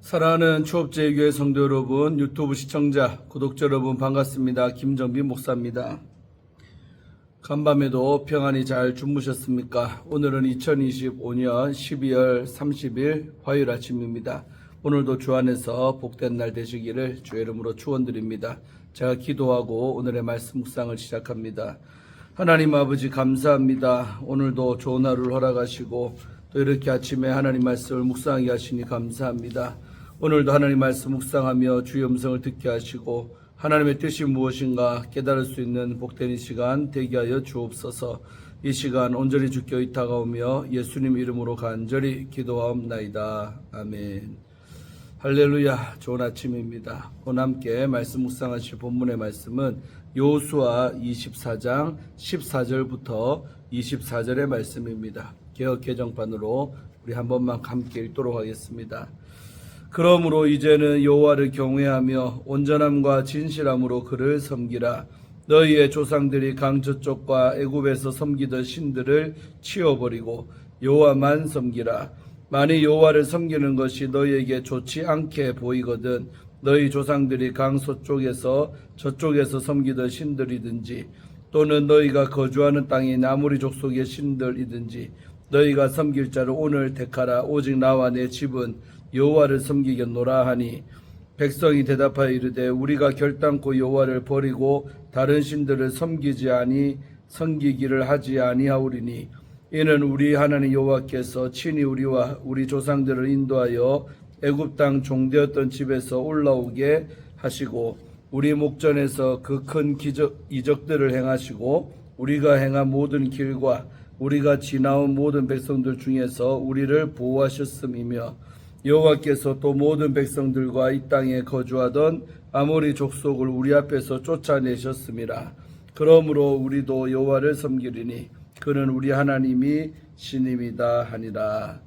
사랑하는 추업제교회 성도 여러분, 유튜브 시청자, 구독자 여러분 반갑습니다. 김정빈 목사입니다. 간밤에도 평안히 잘 주무셨습니까? 오늘은 2025년 12월 30일 화요일 아침입니다. 오늘도 주 안에서 복된 날 되시기를 주의 이름으로 축원드립니다. 제가 기도하고 오늘의 말씀 묵상을 시작합니다. 하나님 아버지 감사합니다. 오늘도 좋은 하루를 허락하시고 또 이렇게 아침에 하나님 말씀을 묵상하게 하시니 감사합니다. 오늘도 하나님 말씀 묵상하며 주의 음성을 듣게 하시고 하나님의 뜻이 무엇인가 깨달을 수 있는 복된 이 시간 되게 하여 주옵소서. 이 시간 온전히 주께 의탁하오며 예수님 이름으로 간절히 기도하옵나이다. 아멘. 할렐루야. 좋은 아침입니다. 오늘 함께 말씀 묵상하실 본문의 말씀은 여호수아 24장 14절부터 24절의 말씀입니다. 개역 개정판으로 우리 한 번만 함께 읽도록 하겠습니다. 그러므로 이제는 여호와를 경외하며 온전함과 진실함으로 그를 섬기라. 너희의 조상들이 강 저쪽과 애굽에서 섬기던 신들을 치워버리고 여호와만 섬기라. 만일 여호와를 섬기는 것이 너희에게 좋지 않게 보이거든 너희 조상들이 강 서쪽에서 저쪽에서 섬기던 신들이든지 또는 너희가 거주하는 땅인 아모리 족속의 신들이든지 너희가 섬길 자를 오늘 택하라. 오직 나와 내 집은 여호와를 섬기겠노라 하니 백성이 대답하여 이르되 우리가 결단코 여호와를 버리고 다른 신들을 섬기기를 하지 아니하오리니 이는 우리 하나님 여호와께서 친히 우리와 우리 조상들을 인도하여 애굽 땅 종되었던 집에서 올라오게 하시고 우리 목전에서 그 큰 이적들을 행하시고 우리가 행한 모든 길과 우리가 지나온 모든 백성들 중에서 우리를 보호하셨음이며 여호와께서 또 모든 백성들과 이 땅에 거주하던 아모리 족속을 우리 앞에서 쫓아내셨음이라. 그러므로 우리도 여호와를 섬기리니 그는 우리 하나님이 신임이다 하니라.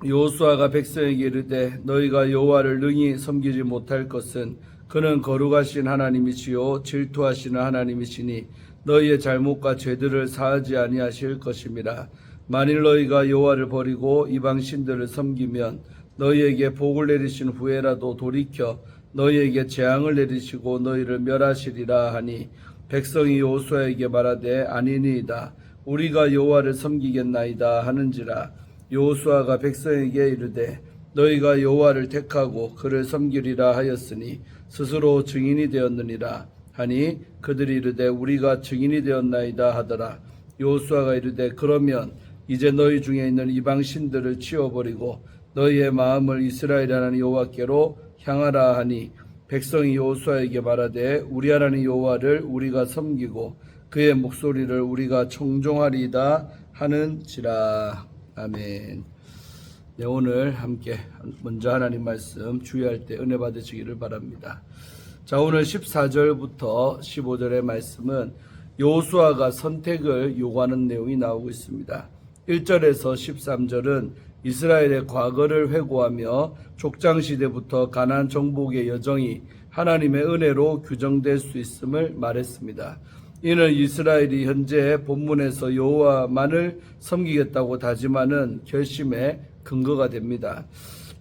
여호수아가 백성에게 이르되 너희가 여호와를 능히 섬기지 못할 것은 그는 거룩하신 하나님이시요 질투하시는 하나님이시니 너희의 잘못과 죄들을 사하지 아니하실 것임이라. 만일 너희가 여호와를 버리고 이방 신들을 섬기면 너희에게 복을 내리신 후에라도 돌이켜 너희에게 재앙을 내리시고 너희를 멸하시리라 하니 백성이 여호수아에게 말하되 아니니이다. 우리가 여호와를 섬기겠나이다 하는지라. 여호수아가 백성에게 이르되 너희가 여호와를 택하고 그를 섬기리라 하였으니 스스로 증인이 되었느니라 하니 그들이 이르되 우리가 증인이 되었나이다 하더라. 여호수아가 이르되 그러면 이제 너희 중에 있는 이방 신들을 치워버리고 너희의 마음을 이스라엘 하나님 여호와께로 향하라 하니 백성이 여호수아에게 말하되 우리 하나님 여호와를 우리가 섬기고 그의 목소리를 우리가 청종하리이다 하는지라. 아멘. 네, 오늘 함께 먼저 하나님 말씀 주의할 때 은혜 받으시기를 바랍니다. 자, 오늘 14절부터 15절의 말씀은 여호수아가 선택을 요구하는 내용이 나오고 있습니다. 1절에서 13절은 이스라엘의 과거를 회고하며 족장시대부터 가나안 정복의 여정이 하나님의 은혜로 규정될 수 있음을 말했습니다. 이는 이스라엘이 현재 본문에서 여호와만을 섬기겠다고 다짐하는 결심의 근거가 됩니다.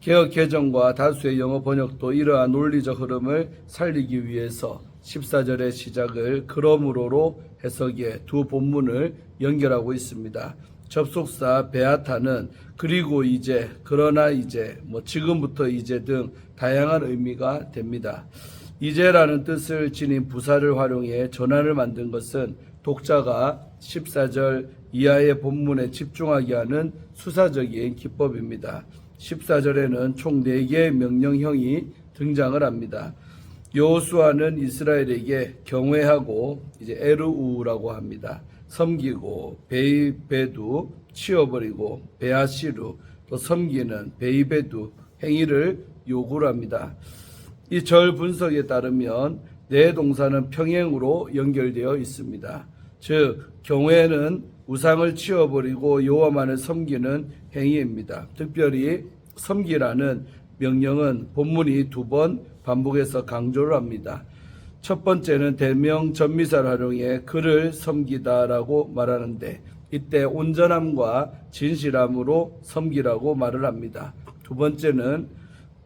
개역 개정과 다수의 영어 번역도 이러한 논리적 흐름을 살리기 위해서 14절의 시작을 그러므로로 해석해 두 본문을 연결하고 있습니다. 접속사 베아타는 그리고 이제, 그러나 이제, 지금부터 이제 등 다양한 의미가 됩니다. 이제라는 뜻을 지닌 부사를 활용해 전환을 만든 것은 독자가 14절 이하의 본문에 집중하게 하는 수사적인 기법입니다. 14절에는 총 4개의 명령형이 등장을 합니다. 여호수아는 이스라엘에게 경외하고 에르우라고 합니다. 섬기고 베이베두 치워버리고 베아시루 또 섬기는 베이베두 행위를 요구를 합니다. 이 절 분석에 따르면 네 동사는 평행으로 연결되어 있습니다. 즉 경외는 우상을 치워버리고 여호와만을 섬기는 행위입니다. 특별히 섬기라는 명령은 본문이 2번 반복해서 강조를 합니다. 첫 번째는 대명 전미사를 활용해 그를 섬기다라고 말하는데 이때 온전함과 진실함으로 섬기라고 말을 합니다. 두 번째는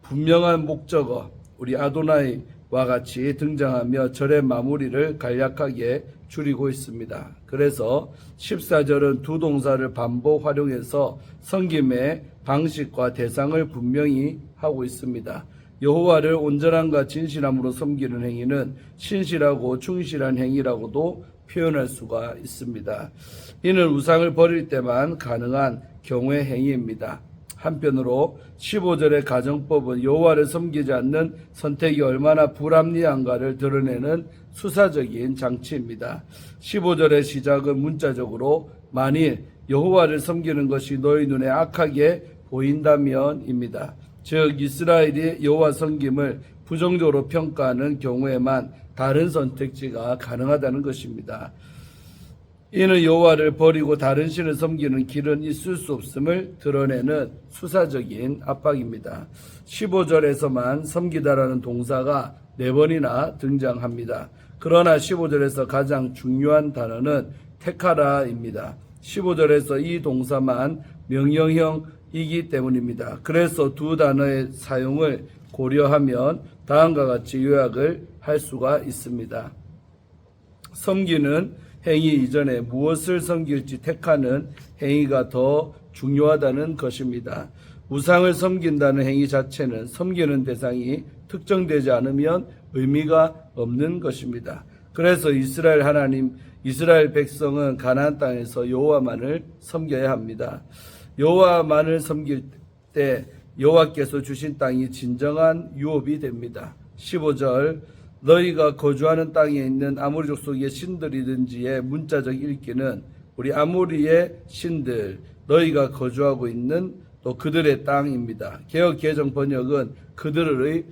분명한 목적어 우리 아도나이와 같이 등장하며 절의 마무리를 간략하게 줄이고 있습니다. 그래서 14절은 두 동사를 반복 활용해서 섬김의 방식과 대상을 분명히 하고 있습니다. 여호와를 온전함과 진실함으로 섬기는 행위는 신실하고 충실한 행위라고도 표현할 수가 있습니다. 이는 우상을 버릴 때만 가능한 경우의 행위입니다. 한편으로 15절의 가정법은 여호와를 섬기지 않는 선택이 얼마나 불합리한가를 드러내는 수사적인 장치입니다. 15절의 시작은 문자적으로 만일 여호와를 섬기는 것이 너희 눈에 악하게 보인다면입니다. 즉 이스라엘이 여호와 섬김을 부정적으로 평가하는 경우에만 다른 선택지가 가능하다는 것입니다. 이는 여호와를 버리고 다른 신을 섬기는 길은 있을 수 없음을 드러내는 수사적인 압박입니다. 15절에서만 섬기다라는 동사가 4번이나 등장합니다. 그러나 15절에서 가장 중요한 단어는 택하라입니다. 15절에서 이 동사만 명령형이기 때문입니다. 그래서 두 단어의 사용을 고려하면 다음과 같이 요약을 할 수가 있습니다. 섬기는 행위 이전에 무엇을 섬길지 택하는 행위가 더 중요하다는 것입니다. 우상을 섬긴다는 행위 자체는 섬기는 대상이 특정되지 않으면 의미가 없는 것입니다. 그래서 이스라엘 백성은 가나안 땅에서 여호와만을 섬겨야 합니다. 여호와만을 섬길 때 여호와께서 주신 땅이 진정한 유업이 됩니다. 15절 너희가 거주하는 땅에 있는 아모리 족속의 신들이든지의 문자적 읽기는 우리 아모리의 신들, 너희가 거주하고 있는 또 그들의 땅입니다. 개역 개정 번역은 그들을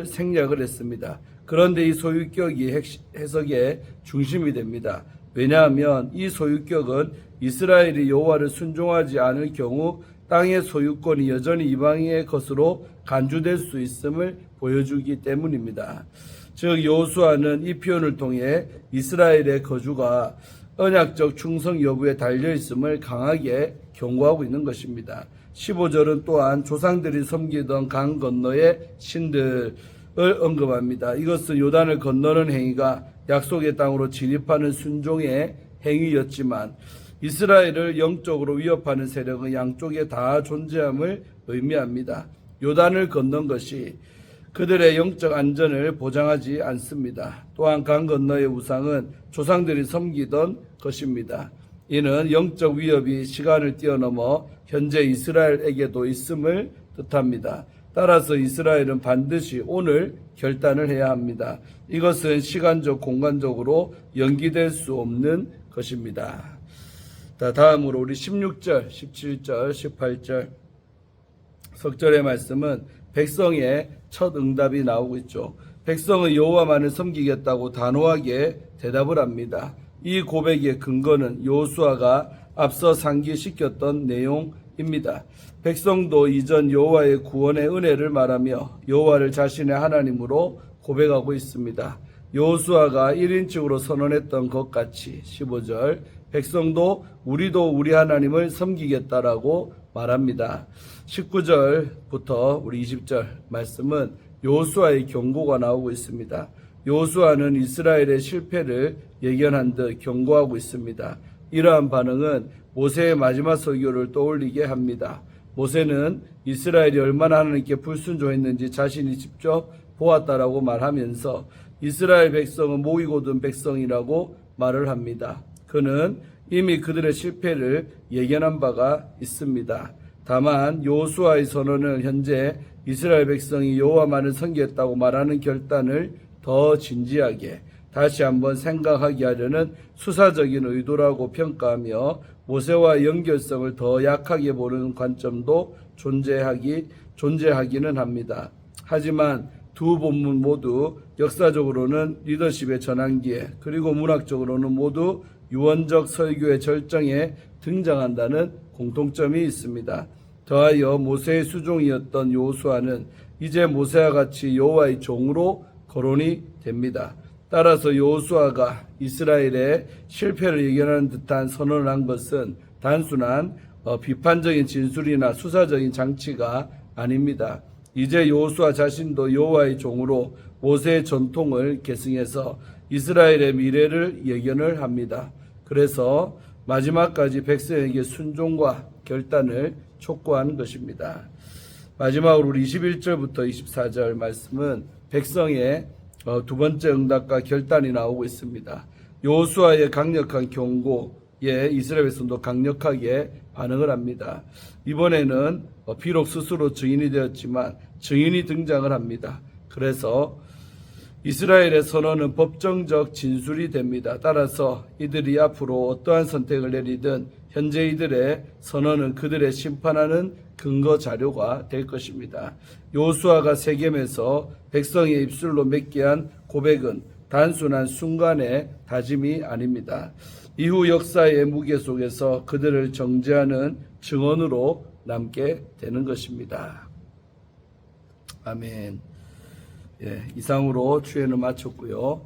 생략을 했습니다. 그런데 이 소유격이 해석의 중심이 됩니다. 왜냐하면 이 소유격은 이스라엘이 여호와를 순종하지 않을 경우 땅의 소유권이 여전히 이방인의 것으로 간주될 수 있음을 보여주기 때문입니다. 즉 여호수아는 이 표현을 통해 이스라엘의 거주가 언약적 충성 여부에 달려있음을 강하게 경고하고 있는 것입니다. 15절은 또한 조상들이 섬기던 강 건너의 신들을 언급합니다. 이것은 요단을 건너는 행위가 약속의 땅으로 진입하는 순종의 행위였지만 이스라엘을 영적으로 위협하는 세력은 양쪽에 다 존재함을 의미합니다. 요단을 건넌 것이 그들의 영적 안전을 보장하지 않습니다. 또한 강 건너의 우상은 조상들이 섬기던 것입니다. 이는 영적 위협이 시간을 뛰어넘어 현재 이스라엘에게도 있음을 뜻합니다. 따라서 이스라엘은 반드시 오늘 결단을 해야 합니다. 이것은 시간적, 공간적으로 연기될 수 없는 것입니다. 다음으로 우리 16절, 17절, 18절 석절의 말씀은 백성의 첫 응답이 나오고 있죠. 백성은 여호와만을 섬기겠다고 단호하게 대답을 합니다. 이 고백의 근거는 여호수아가 앞서 상기시켰던 내용입니다. 백성도 이전 여호와의 구원의 은혜를 말하며 여호와를 자신의 하나님으로 고백하고 있습니다. 여호수아가 1인칭으로 선언했던 것 같이 15절 백성도 우리도 우리 하나님을 섬기겠다라고 말합니다. 19절부터 우리 20절 말씀은 여호수아의 경고가 나오고 있습니다. 여호수아는 이스라엘의 실패를 예견한 듯 경고하고 있습니다. 이러한 반응은 모세의 마지막 설교를 떠올리게 합니다. 모세는 이스라엘이 얼마나 하나님께 불순종했는지 자신이 직접 보았다라고 말하면서 이스라엘 백성은 목이고 든 백성이라고 말을 합니다. 그는 이미 그들의 실패를 예견한 바가 있습니다. 다만 여호수아의 선언은 현재 이스라엘 백성이 여호와만을 섬기겠다고 말하는 결단을 더 진지하게 다시 한번 생각하게 하려는 수사적인 의도라고 평가하며 모세와의 연결성을 더 약하게 보는 관점도 존재하기는 합니다. 하지만 두 본문 모두 역사적으로는 리더십의 전환기에 그리고 문학적으로는 모두 유언적 설교의 절정에 등장한다는 공통점이 있습니다. 더하여 모세의 수종이었던 여호수아는 이제 모세와 같이 여호와의 종으로 거론이 됩니다. 따라서 여호수아가 이스라엘의 실패를 예견하는 듯한 선언을 한 것은 단순한 비판적인 진술이나 수사적인 장치가 아닙니다. 이제 여호수아 자신도 여호와의 종으로 모세의 전통을 계승해서 이스라엘의 미래를 예견을 합니다. 그래서 마지막까지 백성에게 순종과 결단을 촉구하는 것입니다. 마지막으로 우리 21절부터 24절 말씀은 백성의 두 번째 응답과 결단이 나오고 있습니다. 여호수아의 강력한 경고에 이스라엘 백성도 강력하게 반응을 합니다. 이번에는 비록 스스로 증인이 되었지만 증인이 등장을 합니다. 그래서 이스라엘의 선언은 법정적 진술이 됩니다. 따라서 이들이 앞으로 어떠한 선택을 내리든 현재 이들의 선언은 그들의 심판하는 근거 자료가 될 것입니다. 여호수아가 세겜에서 백성의 입술로 맺게 한 고백은 단순한 순간의 다짐이 아닙니다. 이후 역사의 무게 속에서 그들을 정죄하는 증언으로 남게 되는 것입니다. 아멘. 이상으로 주예는 마쳤고요.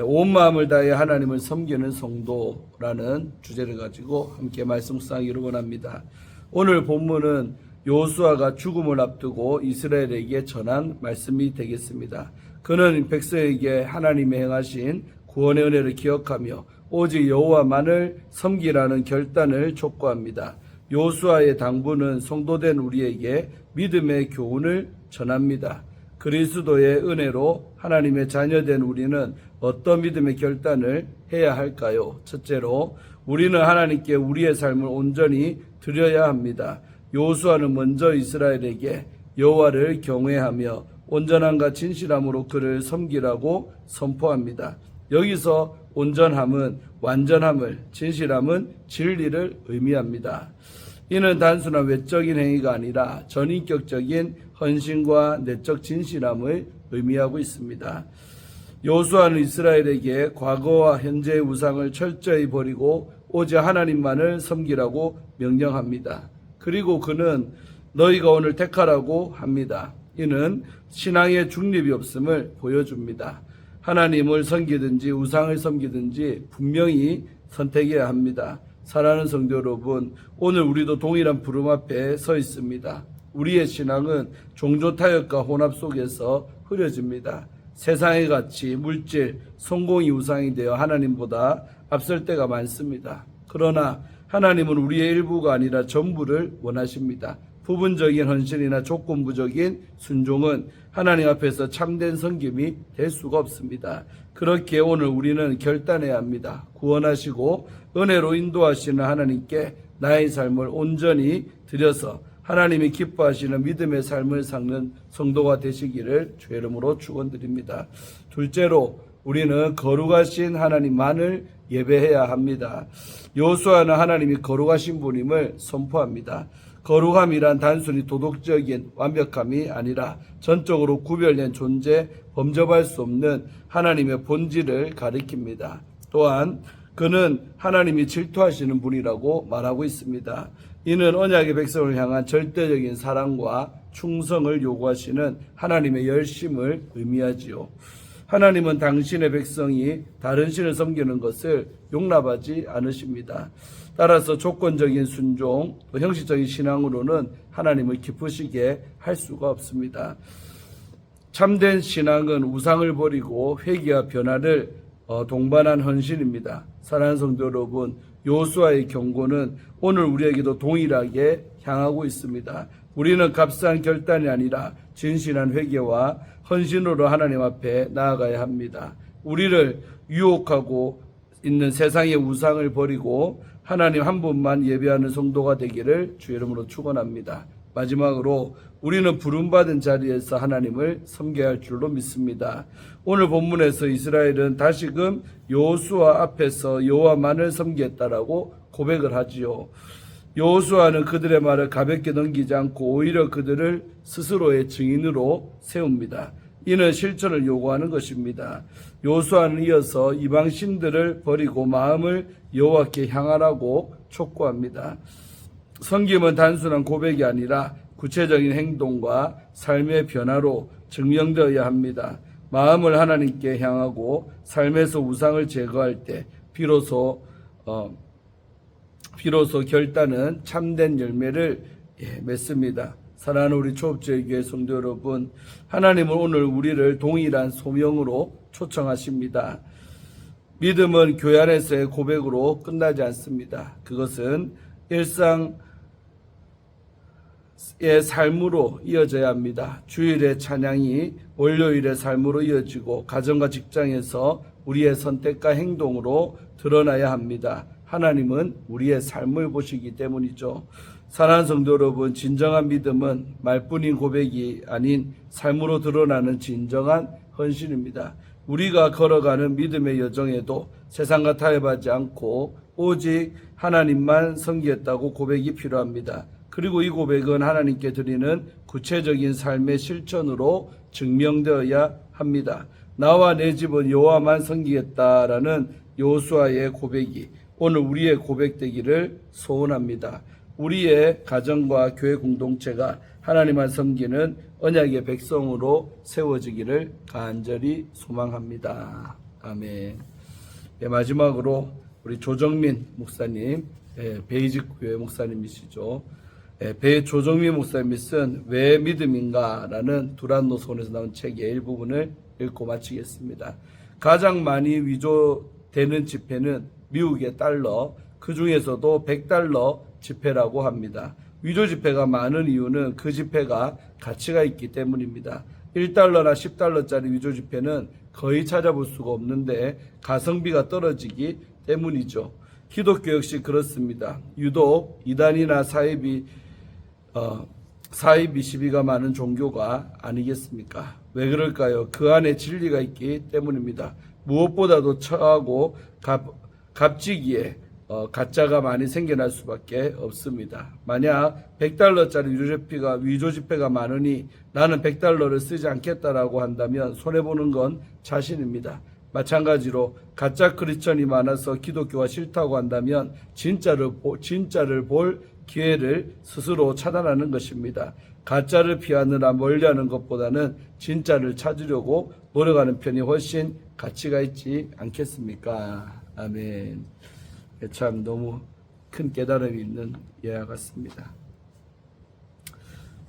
온 마음을 다해 하나님을 섬기는 성도라는 주제를 가지고 함께 말씀 묵상하기를 원합니다. 오늘 본문은 여호수아가 죽음을 앞두고 이스라엘에게 전한 말씀이 되겠습니다. 그는 백성에게 하나님이 행하신 구원의 은혜를 기억하며 오직 여호와만을 섬기라는 결단을 촉구합니다. 여호수아의 당부는 성도된 우리에게 믿음의 교훈을 전합니다. 그리스도의 은혜로 하나님의 자녀된 우리는 어떤 믿음의 결단을 해야 할까요? 첫째로 우리는 하나님께 우리의 삶을 온전히 드려야 합니다. 여호수아는 먼저 이스라엘에게 여호와를 경외하며 온전함과 진실함으로 그를 섬기라고 선포합니다. 여기서 온전함은 완전함을, 진실함은 진리를 의미합니다. 이는 단순한 외적인 행위가 아니라 전인격적인 헌신과 내적 진실함을 의미하고 있습니다. 여호수아는 이스라엘에게 과거와 현재의 우상을 철저히 버리고 오직 하나님만을 섬기라고 명령합니다. 그리고 그는 너희가 오늘 택하라고 합니다. 이는 신앙의 중립이 없음을 보여줍니다. 하나님을 섬기든지 우상을 섬기든지 분명히 선택해야 합니다. 사랑하는 성도 여러분, 오늘 우리도 동일한 부름 앞에 서 있습니다. 우리의 신앙은 종교 타협과 혼합 속에서 흐려집니다. 세상의 가치, 물질, 성공이 우상이 되어 하나님보다 앞설 때가 많습니다. 그러나 하나님은 우리의 일부가 아니라 전부를 원하십니다. 부분적인 헌신이나 조건부적인 순종은 하나님 앞에서 참된 섬김이 될 수가 없습니다. 그렇게 오늘 우리는 결단해야 합니다. 구원하시고 은혜로 인도하시는 하나님께 나의 삶을 온전히 드려서 하나님이 기뻐하시는 믿음의 삶을 삭는 성도가 되시기를 주의 이름으로 축원드립니다. 둘째로 우리는 거룩하신 하나님만을 예배해야 합니다. 여호수아는 하나님이 거룩하신 분임을 선포합니다. 거룩함이란 단순히 도덕적인 완벽함이 아니라 전적으로 구별된 존재, 범접할 수 없는 하나님의 본질을 가리킵니다. 또한 그는 하나님이 질투하시는 분이라고 말하고 있습니다. 이는 언약의 백성을 향한 절대적인 사랑과 충성을 요구하시는 하나님의 열심을 의미하지요. 하나님은 당신의 백성이 다른 신을 섬기는 것을 용납하지 않으십니다. 따라서 조건적인 순종, 또 형식적인 신앙으로는 하나님을 기쁘시게 할 수가 없습니다. 참된 신앙은 우상을 버리고 회개와 변화를 동반한 헌신입니다. 사랑하는 성도 여러분, 여호수아의 경고는 오늘 우리에게도 동일하게 향하고 있습니다. 우리는 값싼 결단이 아니라 진실한 회개와 헌신으로 하나님 앞에 나아가야 합니다. 우리를 유혹하고 있는 세상의 우상을 버리고 하나님 한 분만 예배하는 성도가 되기를 주의 이름으로 축원합니다. 마지막으로 우리는 부름받은 자리에서 하나님을 섬겨야 할 줄로 믿습니다. 오늘 본문에서 이스라엘은 다시금 여호수아 앞에서 여호와만을 섬겼다라고 고백을 하지요. 여호수아는 그들의 말을 가볍게 넘기지 않고 오히려 그들을 스스로의 증인으로 세웁니다. 이는 실천을 요구하는 것입니다. 여호수아는 이어서 이방 신들을 버리고 마음을 여호와께 향하라고 촉구합니다. 섬김은 단순한 고백이 아니라 구체적인 행동과 삶의 변화로 증명되어야 합니다. 마음을 하나님께 향하고 삶에서 우상을 제거할 때 비로소 비로소 결단은 참된 열매를 맺습니다. 사랑하는 우리 초업제교회 성도 여러분, 하나님은 오늘 우리를 동일한 소명으로 초청하십니다. 믿음은 교회 안에서의 고백으로 끝나지 않습니다. 그것은 일상의 삶으로 이어져야 합니다. 주일의 찬양이 월요일의 삶으로 이어지고 가정과 직장에서 우리의 선택과 행동으로 드러나야 합니다. 하나님은 우리의 삶을 보시기 때문이죠. 사랑하는 성도 여러분, 진정한 믿음은 말뿐인 고백이 아닌 삶으로 드러나는 진정한 헌신입니다. 우리가 걸어가는 믿음의 여정에도 세상과 타협하지 않고 오직 하나님만 섬기겠다고 고백이 필요합니다. 그리고 이 고백은 하나님께 드리는 구체적인 삶의 실천으로 증명되어야 합니다. 나와 내 집은 여호와만 섬기겠다라는 여호수아의 고백이 오늘 우리의 고백되기를 소원합니다. 우리의 가정과 교회 공동체가 하나님만 섬기는 언약의 백성으로 세워지기를 간절히 소망합니다. 아멘. 마지막으로 우리 조정민 목사님, 베이직 교회 목사님이시죠. 조정민 목사님이 쓴 왜 믿음인가라는 두란노선에서 나온 책의 일부분을 읽고 마치겠습니다. 가장 많이 위조되는 지폐는 미국의 달러, 그 중에서도 100달러 지폐라고 합니다. 위조 지폐가 많은 이유는 그 지폐가 가치가 있기 때문입니다. 1달러나 10달러짜리 위조 지폐는 거의 찾아볼 수가 없는데 가성비가 떨어지기 때문이죠. 기독교 역시 그렇습니다. 유독 이단이나 사이비 시비가 많은 종교가 아니겠습니까? 왜 그럴까요? 그 안에 진리가 있기 때문입니다. 무엇보다도 처하고 값지기에 가짜가 많이 생겨날 수밖에 없습니다. 만약 100달러짜리 위조 지폐가 많으니 나는 100달러를 쓰지 않겠다라고 한다면 손해보는 건 자신입니다. 마찬가지로 가짜 크리스천이 많아서 기독교가 싫다고 한다면 진짜를 볼 기회를 스스로 차단하는 것입니다. 가짜를 피하느라 멀리하는 것보다는 진짜를 찾으려고 노력하는 편이 훨씬 가치가 있지 않겠습니까? 아멘. 참 너무 큰 깨달음이 있는 예화 같습니다.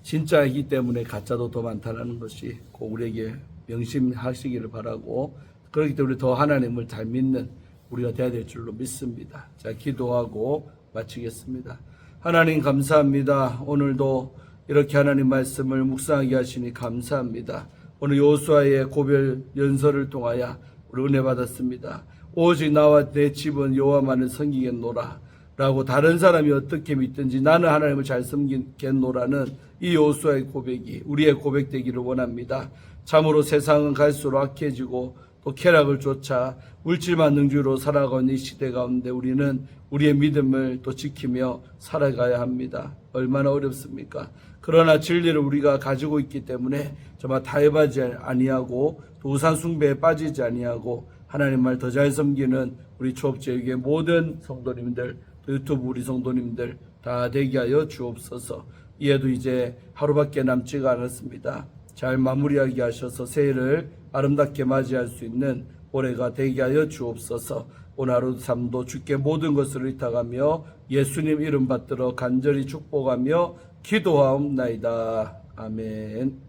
진짜이기 때문에 가짜도 더 많다는 것이 꼭 우리에게 명심하시기를 바라고, 그렇기 때문에 더 하나님을 잘 믿는 우리가 되어야 될 줄로 믿습니다. 자, 기도하고 마치겠습니다. 하나님 감사합니다. 오늘도 이렇게 하나님 말씀을 묵상하게 하시니 감사합니다. 오늘 여호수아의 고별 연설을 통하여 우리 은혜 받았습니다. 오직 나와 내 집은 여호와만을 섬기겠노라 라고 다른 사람이 어떻게 믿든지 나는 하나님을 잘 섬기겠노라는 이 여호수아의 고백이 우리의 고백되기를 원합니다. 참으로 세상은 갈수록 악해지고 또 쾌락을 쫓아 물질만 능주로 살아가는 이 시대 가운데 우리는 우리의 믿음을 또 지키며 살아가야 합니다. 얼마나 어렵습니까? 그러나 진리를 우리가 가지고 있기 때문에 정말 타협하지 아니하고 또 우상 숭배에 빠지지 아니하고 하나님 말 더 잘 섬기는 우리 초업제에게 모든 성도님들, 또 유튜브 우리 성도님들 다 되게 하여 주옵소서. 이에도 이제 하루밖에 남지가 않았습니다. 잘 마무리하게 하셔서 새해를 아름답게 맞이할 수 있는 올해가 되게 하여 주옵소서. 오늘 하루 삶도 주께 모든 것을 의탁하며 예수님 이름 받들어 간절히 축복하며 기도하옵나이다. 아멘.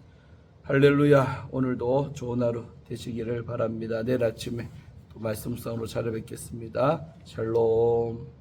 할렐루야. 오늘도 좋은 하루 되시기를 바랍니다. 내일 아침에 또 말씀상으로 찾아뵙겠습니다. 샬롬.